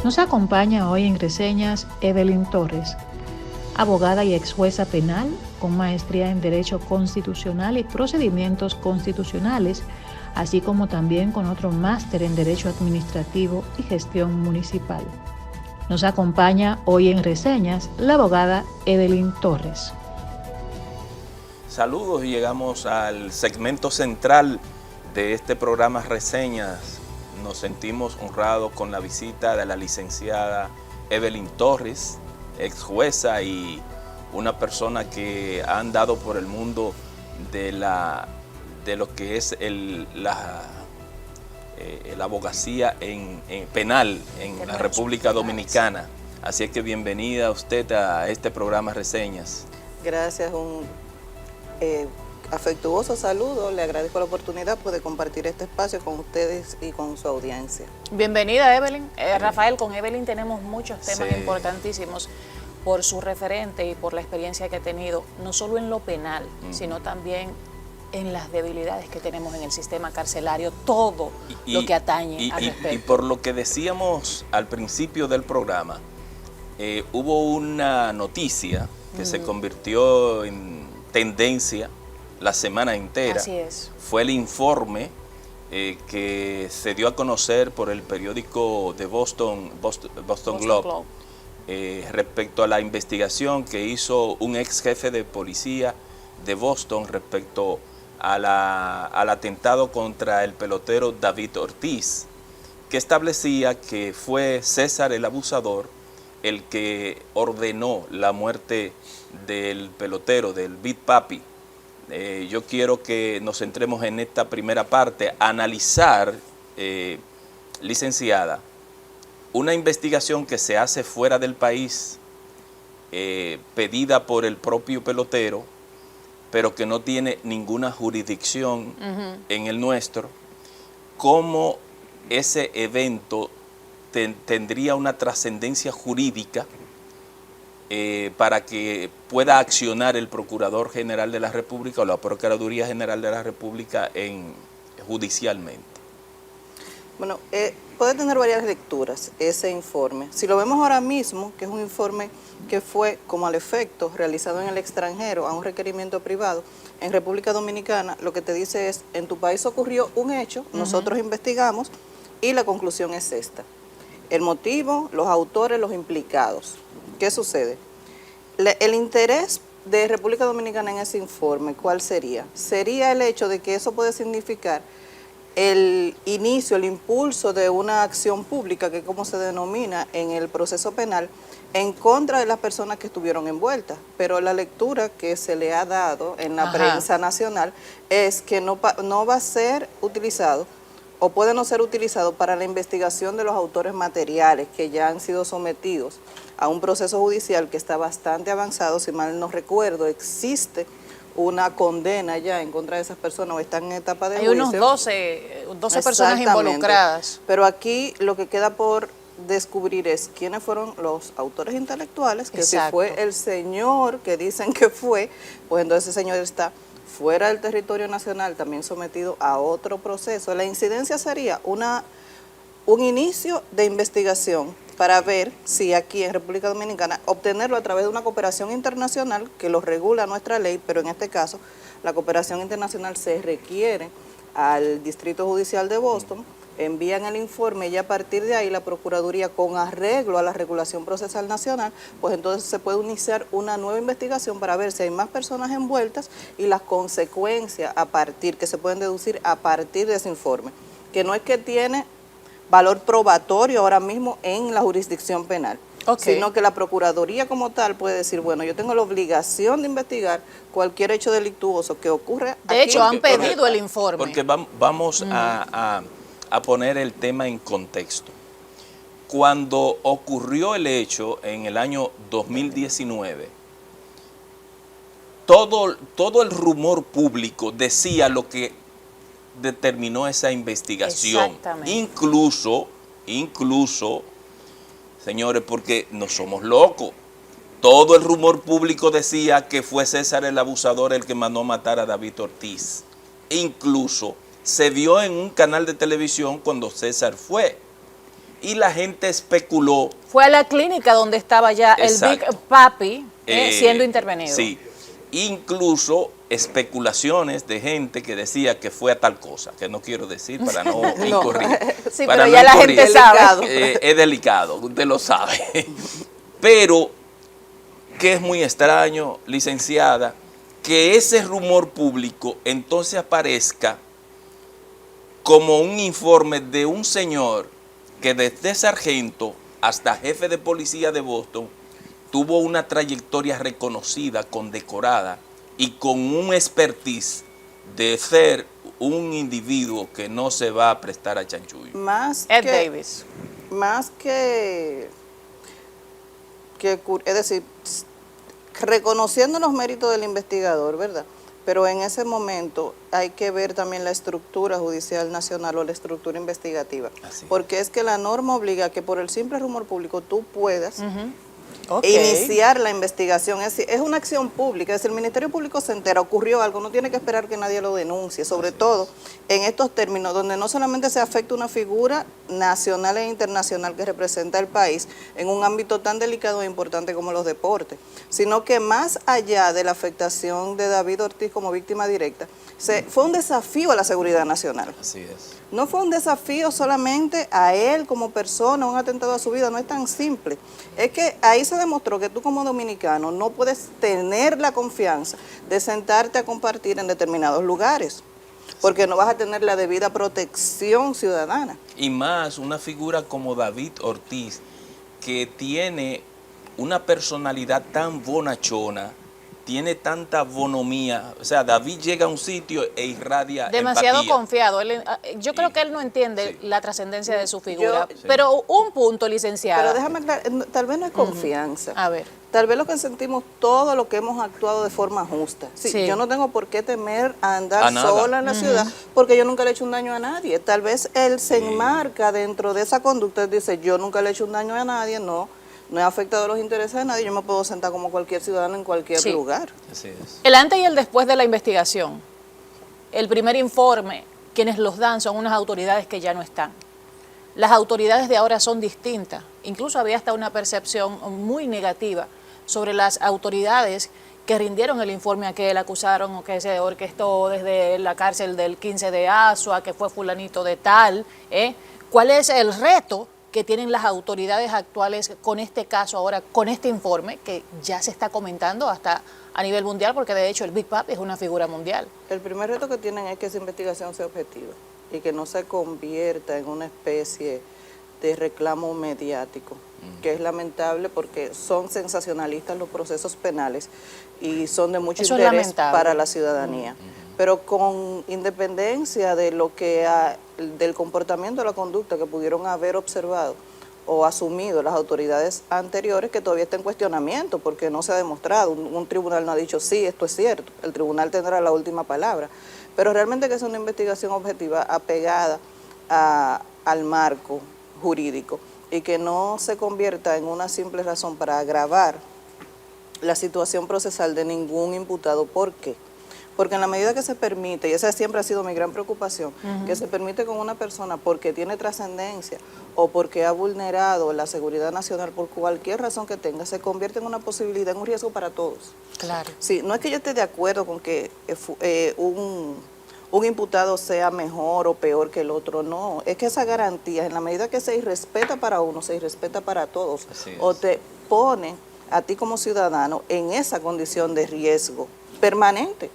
Nos acompaña hoy en reseñas Evelyn Torres, abogada y ex jueza penal con maestría en Derecho Constitucional y Procedimientos Constitucionales, así como también con otro máster en Derecho Administrativo y Gestión Municipal. Nos acompaña hoy en reseñas la abogada Evelyn Torres. Saludos y llegamos al segmento central de este programa Reseñas. Nos sentimos honrados con la visita de la licenciada Evelyn Torres, ex jueza y una persona que ha andado por el mundo de lo que es la abogacía en penal en la República Dominicana. Así es que bienvenida usted a este programa Reseñas. Gracias, un afectuoso saludo. Le agradezco la oportunidad de compartir este espacio con ustedes y con su audiencia. Bienvenida, Evelyn. Rafael, con Evelyn tenemos muchos temas importantísimos por su referente y por la experiencia que ha tenido, no solo en lo penal, sino también en las debilidades que tenemos en el sistema carcelario, todo lo que atañe al respecto. Y por lo que decíamos al principio del programa, hubo una noticia que se convirtió en tendencia la semana entera. Así es. Fue el informe que se dio a conocer por el periódico de Boston Globe. Respecto a la investigación que hizo un ex jefe de policía de Boston respecto al atentado contra el pelotero David Ortiz, que establecía que fue César el abusador el que ordenó la muerte del pelotero, del Big Papi. Yo quiero que nos centremos en esta primera parte, analizar, licenciada, una investigación que se hace fuera del país, pedida por el propio pelotero, pero que no tiene ninguna jurisdicción en el nuestro. ¿Cómo ese evento tendría una trascendencia jurídica para que pueda accionar el Procurador General de la República o la Procuraduría General de la República judicialmente? Bueno, puede tener varias lecturas ese informe. Si lo vemos ahora mismo, que es un informe que fue, como al efecto, realizado en el extranjero a un requerimiento privado, en República Dominicana, lo que te dice es, en tu país ocurrió un hecho, nosotros investigamos y la conclusión es esta. El motivo, los autores, los implicados. ¿Qué sucede? El interés de República Dominicana en ese informe, ¿cuál sería? Sería el hecho de que eso puede significar el inicio, el impulso de una acción pública, que es como se denomina en el proceso penal, en contra de las personas que estuvieron envueltas. Pero la lectura que se le ha dado en la prensa nacional es que no va a ser utilizado o puede no ser utilizado para la investigación de los autores materiales que ya han sido sometidos a un proceso judicial que está bastante avanzado. Si mal no recuerdo, existe una condena ya en contra de esas personas o están en etapa de juicio. Hay unos 12 personas involucradas. Pero aquí lo que queda por descubrir es quiénes fueron los autores intelectuales, que si fue el señor que dicen que fue, pues entonces ese señor está fuera del territorio nacional, también sometido a otro proceso. La incidencia sería un inicio de investigación para ver si aquí en República Dominicana obtenerlo a través de una cooperación internacional que lo regula nuestra ley, pero en este caso la cooperación internacional se requiere al Distrito Judicial de Boston, envían el informe y a partir de ahí la Procuraduría, con arreglo a la regulación procesal nacional, pues entonces se puede iniciar una nueva investigación para ver si hay más personas envueltas y las consecuencias que se pueden deducir a partir de ese informe, que no es que tiene valor probatorio ahora mismo en la jurisdicción penal, sino que la Procuraduría como tal puede decir, bueno, yo tengo la obligación de investigar cualquier hecho delictuoso que ocurra aquí. De hecho, han pedido el informe. Porque vamos a poner el tema en contexto. Cuando ocurrió el hecho en el año 2019, todo el rumor público decía lo que determinó esa investigación. Incluso, señores, porque no somos locos, todo el rumor público decía que fue César el abusador el que mandó matar a David Ortiz. Incluso se vio en un canal de televisión cuando César fue. y la gente especuló. Fue a la clínica donde estaba ya Exacto. el Big Papi siendo intervenido. Sí, incluso especulaciones de gente que decía que fue a tal cosa, que no quiero decir para no incorrir. Sí, para pero no ya la incorrir. gente sabe. Es delicado, usted lo sabe. Pero que es muy extraño, licenciada, que ese rumor público entonces aparezca como un informe de un señor que desde sargento hasta jefe de policía de Boston tuvo una trayectoria reconocida, condecorada y con un expertise de ser un individuo que no se va a prestar a chanchullo. Ed Davis. Más que, es decir, reconociendo los méritos del investigador, ¿verdad? Pero en ese momento hay que ver también la estructura judicial nacional o la estructura investigativa. Porque es que la norma obliga a que por el simple rumor público tú puedas iniciar la investigación. Es una acción pública, es decir, el Ministerio Público se entera, ocurrió algo, no tiene que esperar que nadie lo denuncie, sobre todo en estos términos donde no solamente se afecta una figura nacional e internacional que representa el país en un ámbito tan delicado e importante como los deportes, sino que más allá de la afectación de David Ortiz como víctima directa, fue un desafío a la seguridad nacional. Así es. No fue un desafío solamente a él como persona, un atentado a su vida, no es tan simple. Es que ahí se demostró que tú como dominicano no puedes tener la confianza de sentarte a compartir en determinados lugares, porque no vas a tener la debida protección ciudadana. Y más una figura como David Ortiz, que tiene una personalidad tan bonachona, tiene tanta bonomía, o sea, David llega a un sitio e irradia demasiado empatía. confiado. Yo creo que él no entiende la trascendencia de su figura. Pero un punto, licenciada. Pero déjame aclarar, tal vez no es confianza. A ver. Tal vez lo que sentimos todo lo que hemos actuado de forma justa. Sí. Yo no tengo por qué temer a andar sola en la ciudad porque yo nunca le he hecho un daño a nadie. Tal vez él se enmarca dentro de esa conducta y dice, yo nunca le he hecho un daño a nadie, no he afectado los intereses de nadie, yo me puedo sentar como cualquier ciudadano en cualquier lugar. Así es. El antes y el después de la investigación. El primer informe, quienes los dan son unas autoridades que ya no están. Las autoridades de ahora son distintas. Incluso había hasta una percepción muy negativa sobre las autoridades que rindieron el informe a que él acusaron o que se orquestó desde la cárcel del 15 de Asua, que fue fulanito de tal. ¿Cuál es el reto que tienen las autoridades actuales con este caso ahora, con este informe que ya se está comentando hasta a nivel mundial, porque de hecho el Big Papi es una figura mundial? El primer reto que tienen es que esa investigación sea objetiva y que no se convierta en una especie de reclamo mediático, que es lamentable porque son sensacionalistas los procesos penales y son de mucho interés para la ciudadanía. Pero con independencia de lo que del comportamiento o la conducta que pudieron haber observado o asumido las autoridades anteriores, que todavía está en cuestionamiento porque no se ha demostrado, un tribunal no ha dicho sí, esto es cierto, el tribunal tendrá la última palabra, pero realmente que es una investigación objetiva apegada al marco jurídico y que no se convierta en una simple razón para agravar la situación procesal de ningún imputado. ¿Por qué? Porque en la medida que se permite, y esa siempre ha sido mi gran preocupación, que se permite con una persona porque tiene trascendencia o porque ha vulnerado la seguridad nacional por cualquier razón que tenga, se convierte en una posibilidad, en un riesgo para todos. Claro. Sí, no es que yo esté de acuerdo con que un imputado sea mejor o peor que el otro, no. Es que esa garantía, en la medida que se irrespeta para uno, se irrespeta para todos. O te pone a ti como ciudadano en esa condición de riesgo permanente.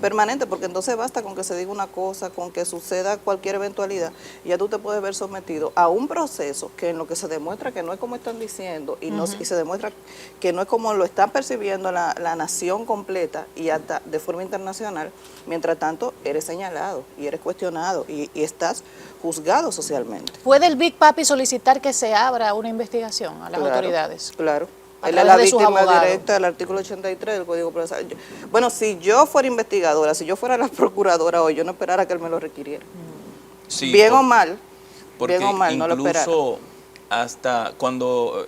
Permanente, porque entonces basta con que se diga una cosa, con que suceda cualquier eventualidad, y ya tú te puedes ver sometido a un proceso que en lo que se demuestra que no es como están diciendo y se demuestra que no es como lo está percibiendo la nación completa y hasta de forma internacional. Mientras tanto, eres señalado y eres cuestionado y estás juzgado socialmente. ¿Puede el Big Papi solicitar que se abra una investigación a las autoridades? Claro. A Él es la través de sus víctima abogados. directa del artículo 83 del Código Procesal. Bueno, si yo fuera investigadora, si yo fuera la procuradora hoy, yo no esperara que él me lo requiriera. Sí, bien o mal, no lo esperara. Incluso hasta cuando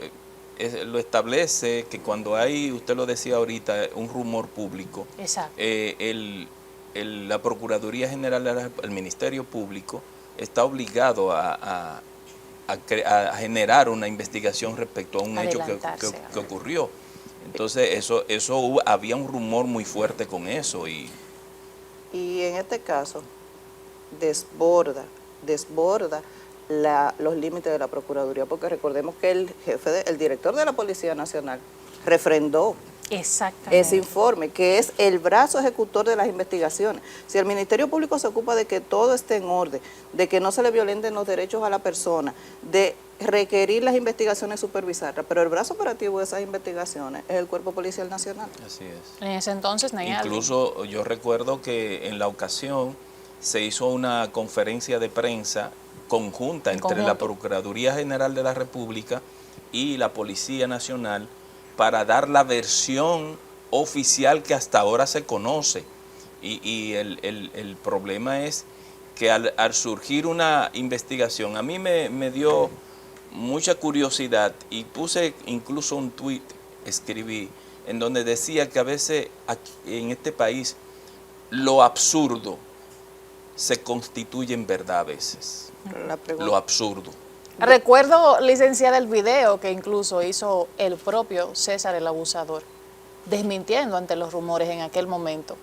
lo establece, que cuando hay, usted lo decía ahorita, un rumor público, exacto, la Procuraduría General, el Ministerio Público, está obligado a a generar una investigación respecto a un hecho que ocurrió. Entonces, había un rumor muy fuerte con eso. Y en este caso, desborda los límites de la Procuraduría, porque recordemos que el director de la Policía Nacional refrendó ese informe, que es el brazo ejecutor de las investigaciones. Si el Ministerio Público se ocupa de que todo esté en orden, de que no se le violenten los derechos a la persona, de requerir las investigaciones, supervisarlas, pero el brazo operativo de esas investigaciones es el Cuerpo Policial Nacional. Así es. En ese entonces, Nayeli. Incluso yo recuerdo que en la ocasión se hizo una conferencia de prensa conjunta entre la Procuraduría General de la República y la Policía Nacional para dar la versión oficial que hasta ahora se conoce. Y el problema es que al surgir una investigación, a mí me dio mucha curiosidad y puse incluso un tuit, escribí, en donde decía que a veces aquí, en este país, lo absurdo se constituye en verdad a veces. Lo absurdo. Recuerdo, licenciada, el video que incluso hizo el propio César el Abusador, desmintiendo ante los rumores en aquel momento.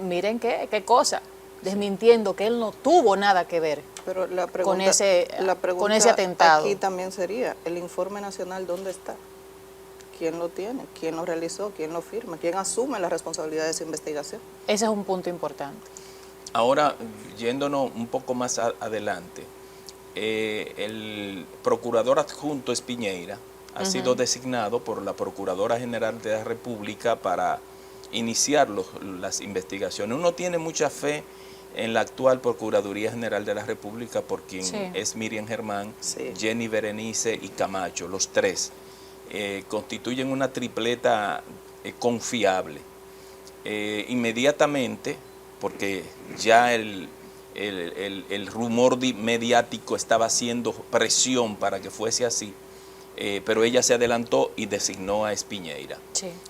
Miren qué cosa, desmintiendo que él no tuvo nada que ver. Pero la pregunta, con ese atentado. Aquí también sería, ¿el informe nacional dónde está? ¿Quién lo tiene? ¿Quién lo realizó? ¿Quién lo firma? ¿Quién asume la responsabilidad de esa investigación? Ese es un punto importante. Ahora, yéndonos un poco más adelante, el procurador adjunto Espiñeira ha sido designado por la Procuradora General de la República para iniciar las investigaciones. Uno tiene mucha fe en la actual Procuraduría General de la República, por quien es Miriam Germán, Jenny Berenice y Camacho. Los tres constituyen una tripleta confiable. Inmediatamente, porque ya el rumor mediático estaba haciendo presión para que fuese así, pero ella se adelantó y designó a Espiñeira.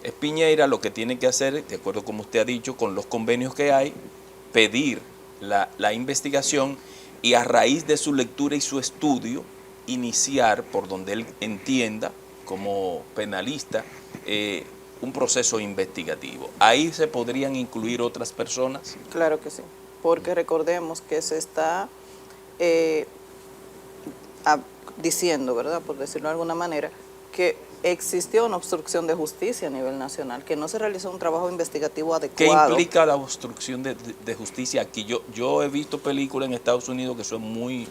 Espiñeira lo que tiene que hacer, de acuerdo como usted ha dicho, con los convenios que hay, pedir la investigación y a raíz de su lectura y su estudio, iniciar, por donde él entienda, como penalista, un proceso investigativo. ¿Ahí se podrían incluir otras personas? Claro que sí, porque recordemos que se está diciendo, ¿verdad?, por decirlo de alguna manera, que existió una obstrucción de justicia a nivel nacional, que no se realizó un trabajo investigativo adecuado. ¿Qué implica la obstrucción de justicia aquí? Yo he visto películas en Estados Unidos que son muy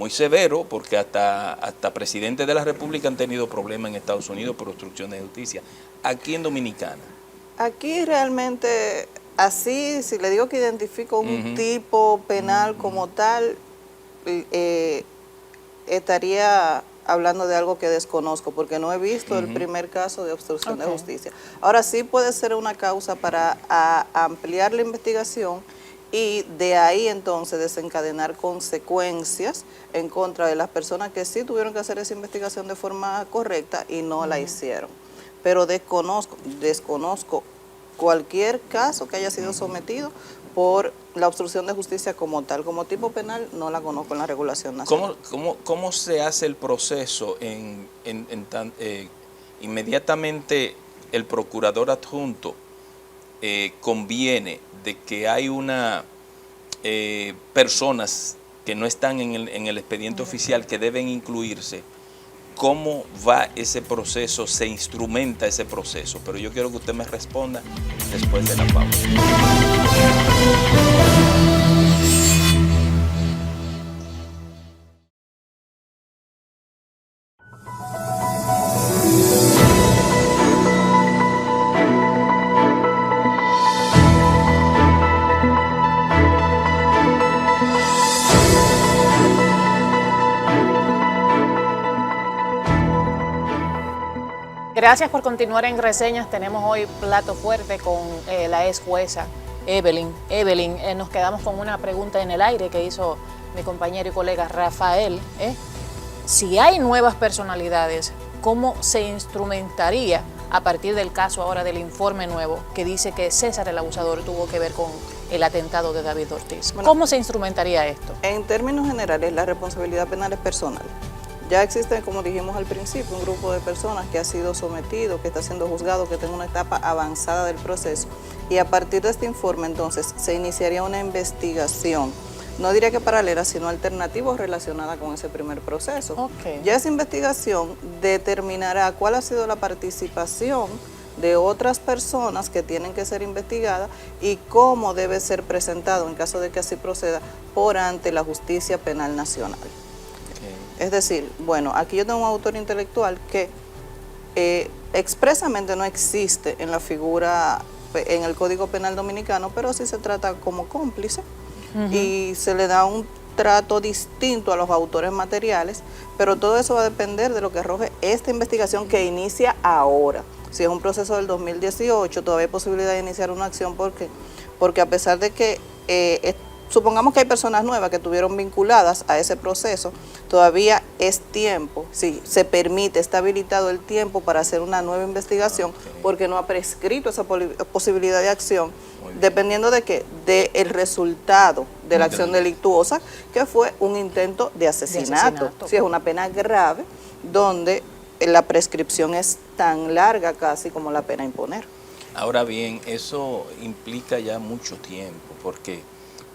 severos, porque hasta presidentes de la República han tenido problemas en Estados Unidos por obstrucción de justicia. Aquí en Dominicana. Aquí realmente, así, si le digo que identifico un tipo penal como tal, estaría hablando de algo que desconozco, porque no he visto el primer caso de obstrucción de justicia. Ahora sí puede ser una causa para ampliar la investigación y de ahí entonces desencadenar consecuencias en contra de las personas que sí tuvieron que hacer esa investigación de forma correcta y no la hicieron. Pero desconozco cualquier caso que haya sido sometido por la obstrucción de justicia como tal. Como tipo penal no la conozco en la regulación nacional. ¿Cómo se hace el proceso? Inmediatamente el procurador adjunto conviene de que hay personas que no están en el expediente oficial que deben incluirse. ¿Cómo va ese proceso? ¿Se instrumenta ese proceso? Pero yo quiero que usted me responda después de la pausa. Gracias por continuar en Reseñas. Tenemos hoy plato fuerte con la ex jueza Evelyn. Evelyn, nos quedamos con una pregunta en el aire que hizo mi compañero y colega Rafael. Si hay nuevas personalidades, ¿cómo se instrumentaría a partir del caso ahora del informe nuevo que dice que César el Abusador tuvo que ver con el atentado de David Ortiz? Bueno, ¿cómo se instrumentaría esto? En términos generales, la responsabilidad penal es personal. Ya existe, como dijimos al principio, un grupo de personas que ha sido sometido, que está siendo juzgado, que está en una etapa avanzada del proceso. Y a partir de este informe, entonces, se iniciaría una investigación, no diría que paralela, sino alternativa relacionada con ese primer proceso. Okay. Ya esa investigación determinará cuál ha sido la participación de otras personas que tienen que ser investigadas y cómo debe ser presentado, en caso de que así proceda, por ante la Justicia Penal Nacional. Okay. Es decir, bueno, aquí yo tengo un autor intelectual que expresamente no existe en la figura, en el Código Penal Dominicano, pero sí se trata como cómplice y se le da un trato distinto a los autores materiales, pero todo eso va a depender de lo que arroje esta investigación que inicia ahora. Si es un proceso del 2018, todavía hay posibilidad de iniciar una acción porque a pesar de que supongamos que hay personas nuevas que estuvieron vinculadas a ese proceso, todavía es tiempo, sí, se permite, está habilitado el tiempo para hacer una nueva investigación porque no ha prescrito esa posibilidad de acción, dependiendo de qué, del resultado de la acción delictuosa, que fue un intento de asesinato. Si es una pena grave, donde la prescripción es tan larga casi como la pena a imponer. Ahora bien, eso implica ya mucho tiempo, porque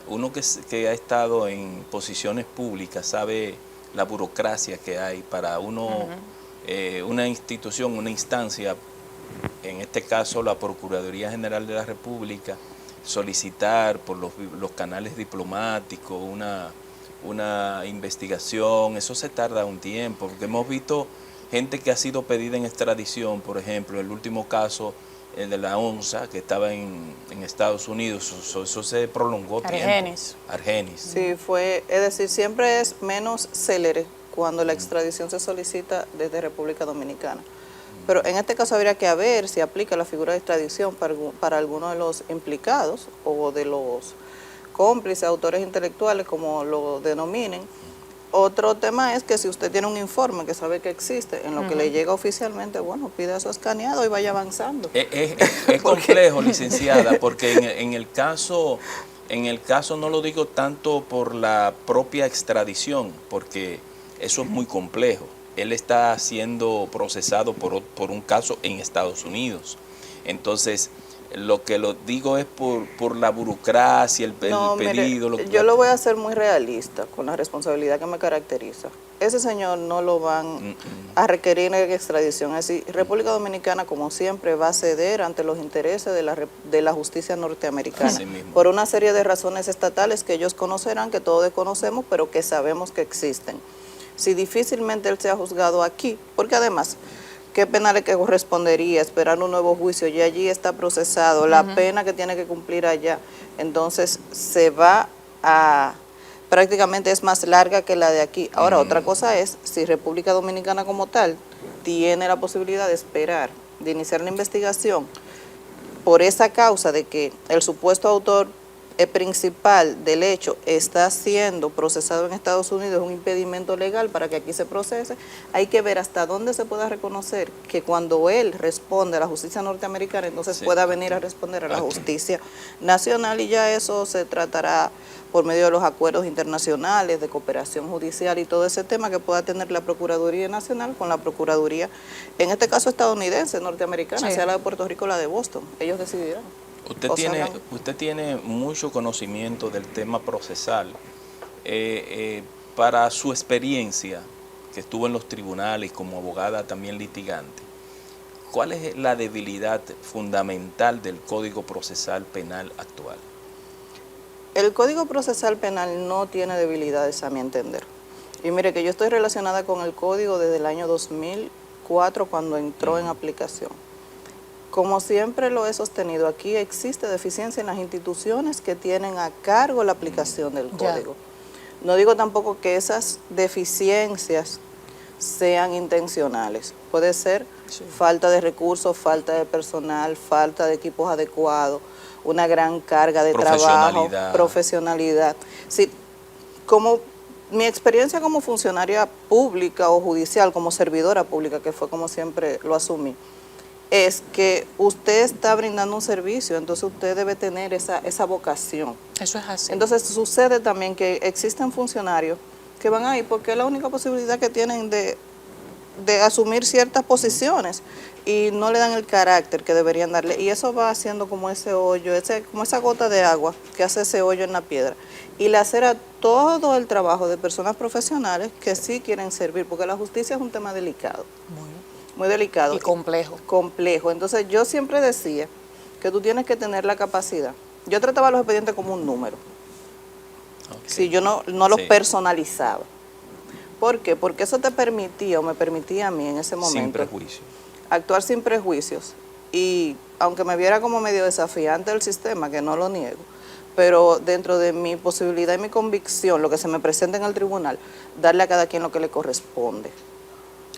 uno que ha estado en posiciones públicas sabe la burocracia que hay para uno, una institución, una instancia, en este caso la Procuraduría General de la República, solicitar por los canales diplomáticos una investigación. Eso se tarda un tiempo, porque hemos visto gente que ha sido pedida en extradición, por ejemplo, el último caso, el de la ONSA, que estaba en Estados Unidos, eso se prolongó tiempo. Argenis. Sí, es decir, siempre es menos célere cuando la extradición se solicita desde República Dominicana. Pero en este caso habría que ver si aplica la figura de extradición para alguno de los implicados o de los cómplices, autores intelectuales, como lo denominen. Otro tema es que si usted tiene un informe que sabe que existe, en lo que le llega oficialmente, bueno, pida eso escaneado y vaya avanzando. Es complejo, licenciada, porque en el caso no lo digo tanto por la propia extradición, porque eso es muy complejo. Él está siendo procesado por un caso en Estados Unidos. Entonces, lo que lo digo es por la burocracia, el pedido. Mire, yo lo voy a hacer muy realista, con la responsabilidad que me caracteriza. Ese señor no lo van a requerir en extradición. Así, República Dominicana, como siempre, va a ceder ante los intereses de la justicia norteamericana. Por una serie de razones estatales que ellos conocerán, que todos desconocemos, pero que sabemos que existen. Si difícilmente él sea juzgado aquí, porque además, ¿qué pena le correspondería esperar un nuevo juicio? Ya allí está procesado, la pena que tiene que cumplir allá, entonces se va a, prácticamente es más larga que la de aquí. Ahora, otra cosa es, si República Dominicana como tal tiene la posibilidad de esperar, de iniciar la investigación, por esa causa de que el supuesto autor principal del hecho está siendo procesado en Estados Unidos, es un impedimento legal para que aquí se procese, hay que ver hasta dónde se pueda reconocer que cuando él responde a la justicia norteamericana, entonces pueda venir a responder a la justicia nacional, y ya eso se tratará por medio de los acuerdos internacionales de cooperación judicial y todo ese tema que pueda tener la Procuraduría Nacional con la Procuraduría, en este caso estadounidense, norteamericana, sea la de Puerto Rico o la de Boston, ellos decidirán. Usted tiene mucho conocimiento del tema procesal. Para su experiencia, que estuvo en los tribunales como abogada también litigante, ¿cuál es la debilidad fundamental del Código Procesal Penal actual? El Código Procesal Penal no tiene debilidades, a mi entender. Y mire que yo estoy relacionada con el Código desde el año 2004, cuando entró en aplicación. Como siempre lo he sostenido, aquí existe deficiencia en las instituciones que tienen a cargo la aplicación del código. No digo tampoco que esas deficiencias sean intencionales. Puede ser falta de recursos, falta de personal, falta de equipos adecuados, una gran carga de trabajo, profesionalidad. Sí, como mi experiencia como funcionaria pública o judicial, como servidora pública, que fue como siempre lo asumí, es que usted está brindando un servicio, entonces usted debe tener esa vocación. Eso es así. Entonces sucede también que existen funcionarios que van ahí porque es la única posibilidad que tienen de asumir ciertas posiciones y no le dan el carácter que deberían darle. Y eso va haciendo como ese hoyo, como esa gota de agua que hace ese hoyo en la piedra. Y le acera todo el trabajo de personas profesionales que sí quieren servir, porque la justicia es un tema delicado. Muy delicado. Y complejo. Complejo. Entonces yo siempre decía que tú tienes que tener la capacidad. Yo trataba los expedientes como un número. Okay. Si yo no los personalizaba. ¿Por qué? Porque eso te permitía, o me permitía a mí en ese momento, sin prejuicios, actuar sin prejuicios. Y aunque me viera como medio desafiante del sistema, que no lo niego, pero dentro de mi posibilidad y mi convicción, lo que se me presenta en el tribunal, darle a cada quien lo que le corresponde.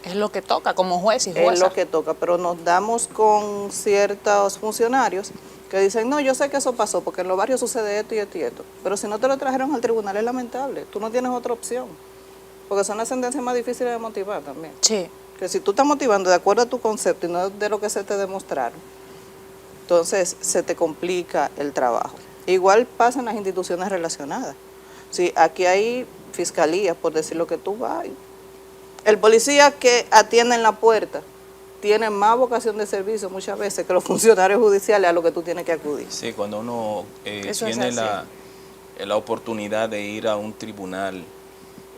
Es lo que toca como juez y jueza. Es lo que toca, pero nos damos con ciertos funcionarios que dicen, no, yo sé que eso pasó, porque en los barrios sucede esto y esto y esto, pero si no te lo trajeron al tribunal es lamentable, tú no tienes otra opción. Porque son las sentencias más difíciles de motivar también. Sí. Que si tú estás motivando de acuerdo a tu concepto y no de lo que se te demostraron, entonces se te complica el trabajo. Igual pasa en las instituciones relacionadas. Sí, aquí hay fiscalías, por decir lo que tú vas. El policía que atiende en la puerta tiene más vocación de servicio muchas veces que los funcionarios judiciales a los que tú tienes que acudir. Sí, cuando uno tiene la oportunidad de ir a un tribunal,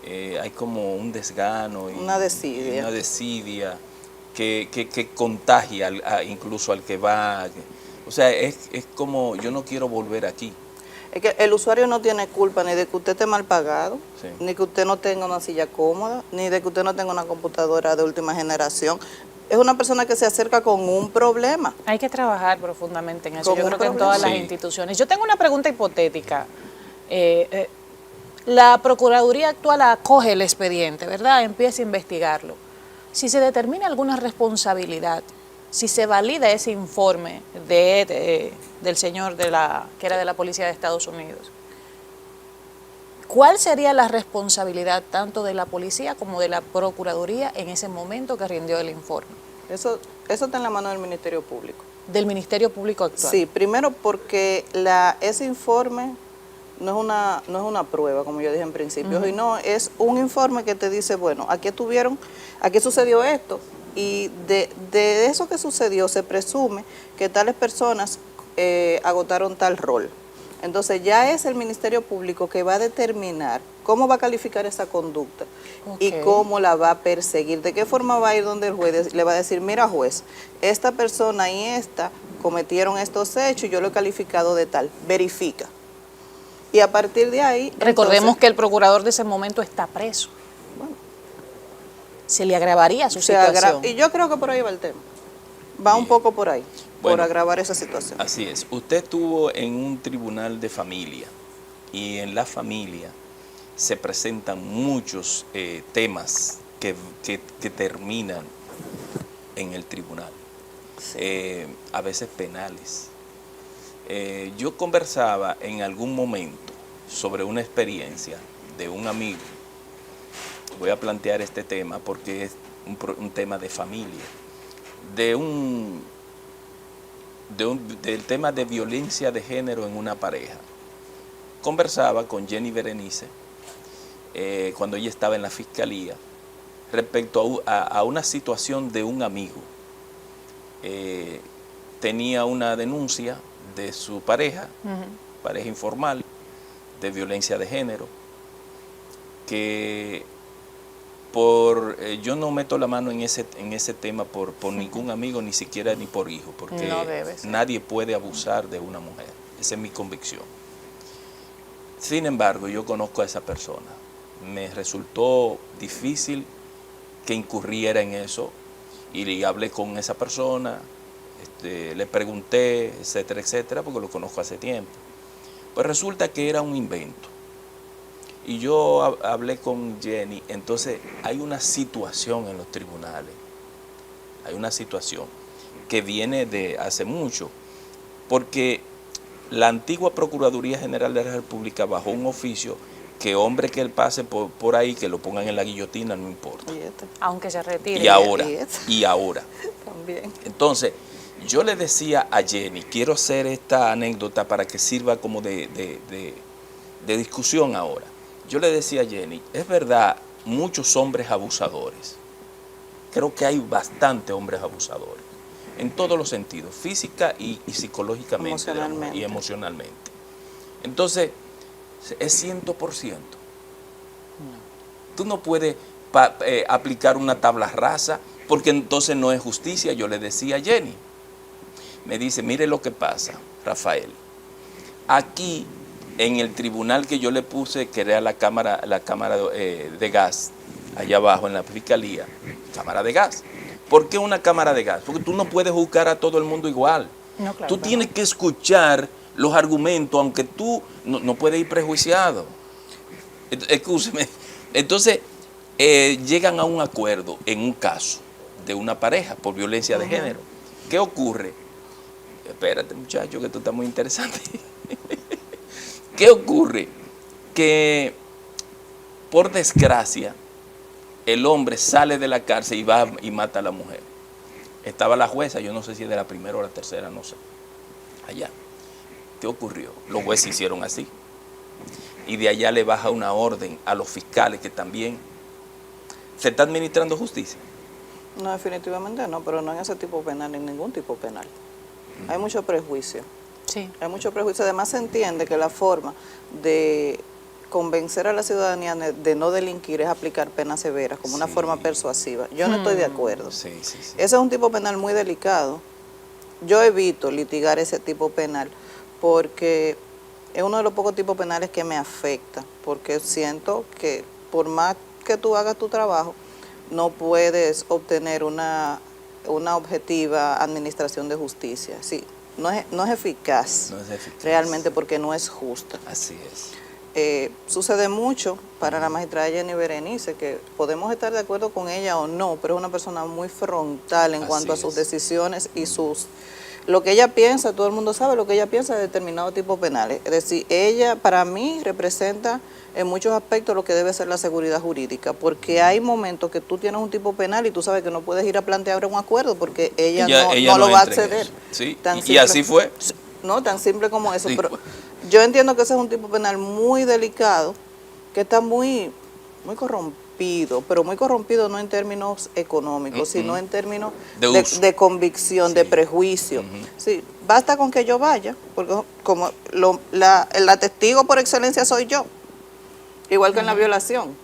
hay como un desgano y una desidia que contagia incluso al que va. O sea, es como, yo no quiero volver aquí. Es que el usuario no tiene culpa ni de que usted esté mal pagado, sí, ni que usted no tenga una silla cómoda, ni de que usted no tenga una computadora de última generación. Es una persona que se acerca con un problema. Hay que trabajar profundamente en eso. Yo creo que en todas las instituciones. Yo tengo una pregunta hipotética. La Procuraduría actual acoge el expediente, ¿verdad? Empieza a investigarlo. Si se determina alguna responsabilidad, si se valida ese informe del señor que era de la Policía de Estados Unidos, ¿cuál sería la responsabilidad tanto de la policía como de la Procuraduría en ese momento que rindió el informe? Eso está en la mano del Ministerio Público. ¿Del Ministerio Público actual? Sí, primero porque ese informe no es una prueba, como yo dije en principio, sino es un informe que te dice, bueno, aquí sucedió esto, y de eso que sucedió se presume que tales personas agotaron tal rol. Entonces ya es el Ministerio Público que va a determinar cómo va a calificar esa conducta y cómo la va a perseguir, de qué forma va a ir donde el juez le va a decir, mira juez, esta persona y esta cometieron estos hechos y yo lo he calificado de tal, verifica. Y a partir de ahí... Recordemos que el procurador de ese momento está preso. Bueno, se le agravaría su situación. Y yo creo que por ahí va el tema. Va un poco por ahí, por agravar esa situación. Así es. Usted estuvo en un tribunal de familia y en la familia se presentan muchos temas que terminan en el tribunal, sí, a veces penales. Yo conversaba en algún momento sobre una experiencia de un amigo. Voy a plantear este tema porque es un tema de familia. Del tema de violencia de género en una pareja. Conversaba con Jenny Berenice cuando ella estaba en la fiscalía respecto a una situación de un amigo. Tenía una denuncia de su pareja, pareja informal, de violencia de género, que yo no meto la mano en ese tema por ningún amigo, ni siquiera ni por hijo, porque no debe ser. Nadie puede abusar de una mujer. Esa es mi convicción. Sin embargo, yo conozco a esa persona. Me resultó difícil que incurriera en eso y le hablé con esa persona, le pregunté, etcétera, etcétera, porque lo conozco hace tiempo. Pues resulta que era un invento. Y yo hablé con Jenny, entonces hay una situación en los tribunales, hay una situación que viene de hace mucho, porque la antigua Procuraduría General de la República bajó un oficio que hombre que él pase por ahí, que lo pongan en la guillotina, no importa. Aunque se retire. Y ahora. También. Entonces, yo le decía a Jenny, quiero hacer esta anécdota para que sirva como de discusión ahora. yo le decía a Jenny, es verdad, muchos hombres abusadores. Creo que hay bastante hombres abusadores, en todos los sentidos, física y psicológicamente y emocionalmente. Entonces, es 100%. Tú no puedes aplicar una tabla rasa, porque entonces no es justicia. Yo le decía a Jenny, me dice, mire lo que pasa, Rafael. Aquí, en el tribunal que yo le puse, que era la cámara de gas, allá abajo en la fiscalía, cámara de gas. ¿Por qué una cámara de gas? Porque tú no puedes juzgar a todo el mundo igual. No, claro, tú tienes que escuchar los argumentos, aunque tú no puedes ir prejuiciado. Escúcheme. Entonces, llegan a un acuerdo en un caso de una pareja por violencia de género. ¿Qué ocurre? Espérate, muchacho, que tú estás muy interesante. ¿Qué ocurre? Que, por desgracia, el hombre sale de la cárcel y va y mata a la mujer. Estaba la jueza, yo no sé si de la primera o la tercera, no sé, allá. ¿Qué ocurrió? Los jueces hicieron así. Y de allá le baja una orden a los fiscales que también se está administrando justicia. No, definitivamente no, pero no en ese tipo penal, en ningún tipo penal. Hay mucho prejuicio. Sí. Hay mucho prejuicio. Además se entiende que la forma de convencer a la ciudadanía de no delinquir es aplicar penas severas como una forma persuasiva. Yo no estoy de acuerdo. Sí. Ese es un tipo penal muy delicado. Yo evito litigar ese tipo penal porque es uno de los pocos tipos penales que me afecta, porque siento que por más que tú hagas tu trabajo, no puedes obtener una objetiva administración de justicia. Sí, no es eficaz. No es eficaz. Realmente, porque no es justa. Así es. Sucede mucho para la magistrada Jenny Berenice, que podemos estar de acuerdo con ella o no, pero es una persona muy frontal en cuanto a sus decisiones y lo que ella piensa. Todo el mundo sabe lo que ella piensa de determinados tipos penales. Es decir, ella para mí representa en muchos aspectos lo que debe ser la seguridad jurídica, porque hay momentos que tú tienes un tipo penal y tú sabes que no puedes ir a plantear un acuerdo porque ella no lo va a acceder. Sí. Y así fue. No, tan simple como eso. Sí, pero yo entiendo que ese es un tipo penal muy delicado, que está muy corrompido, pero muy corrompido no en términos económicos, sino en términos de convicción, de prejuicio. Sí, basta con que yo vaya, porque como la testigo por excelencia soy yo, igual que en la violación.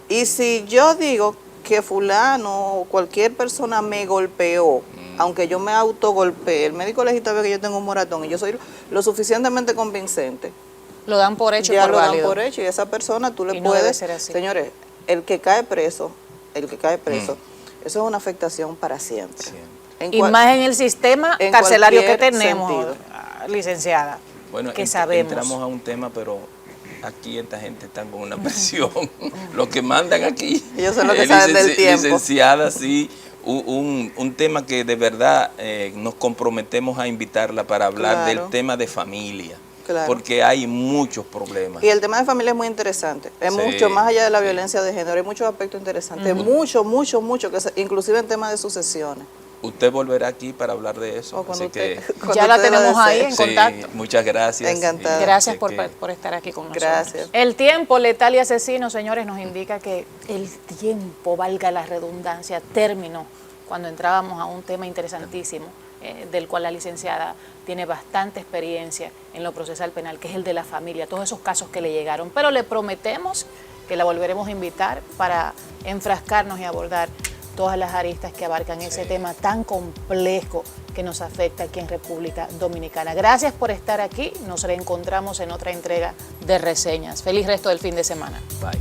Y si yo digo que fulano o cualquier persona me golpeó, aunque yo me autogolpeé, el médico legista ve que yo tengo un moratón y yo soy lo suficientemente lo dan por hecho, ya por lo válido. Dan por hecho, y a esa persona tú le y puedes, no debe ser así. Señores, el que cae preso, eso es una afectación para siempre. Y más en el sistema carcelario que tenemos, licenciada, bueno, que sabemos. Entramos a un tema, pero aquí esta gente está con una presión. Lo que mandan aquí, ellos son los que saben del tiempo. Licenciada, sí, un tema que de verdad nos comprometemos a invitarla para hablar del tema de familia. Claro. Porque hay muchos problemas. Y el tema de familia es muy interesante. Es mucho más allá de la violencia de género. Hay muchos aspectos interesantes. Mucho, inclusive en temas de sucesiones. Usted volverá aquí para hablar de eso. Así que ya la tenemos ahí en contacto. Muchas gracias. Encantada. Gracias por estar aquí con nosotros. Gracias. El tiempo letal y asesino, señores, nos indica que el tiempo, valga la redundancia, terminó cuando entrábamos a un tema interesantísimo, del cual la licenciada tiene bastante experiencia en lo procesal penal, que es el de la familia, todos esos casos que le llegaron. Pero le prometemos que la volveremos a invitar para enfrascarnos y abordar todas las aristas que abarcan ese tema tan complejo que nos afecta aquí en República Dominicana. Gracias por estar aquí. Nos reencontramos en otra entrega de Reseñas. Feliz resto del fin de semana. Bye.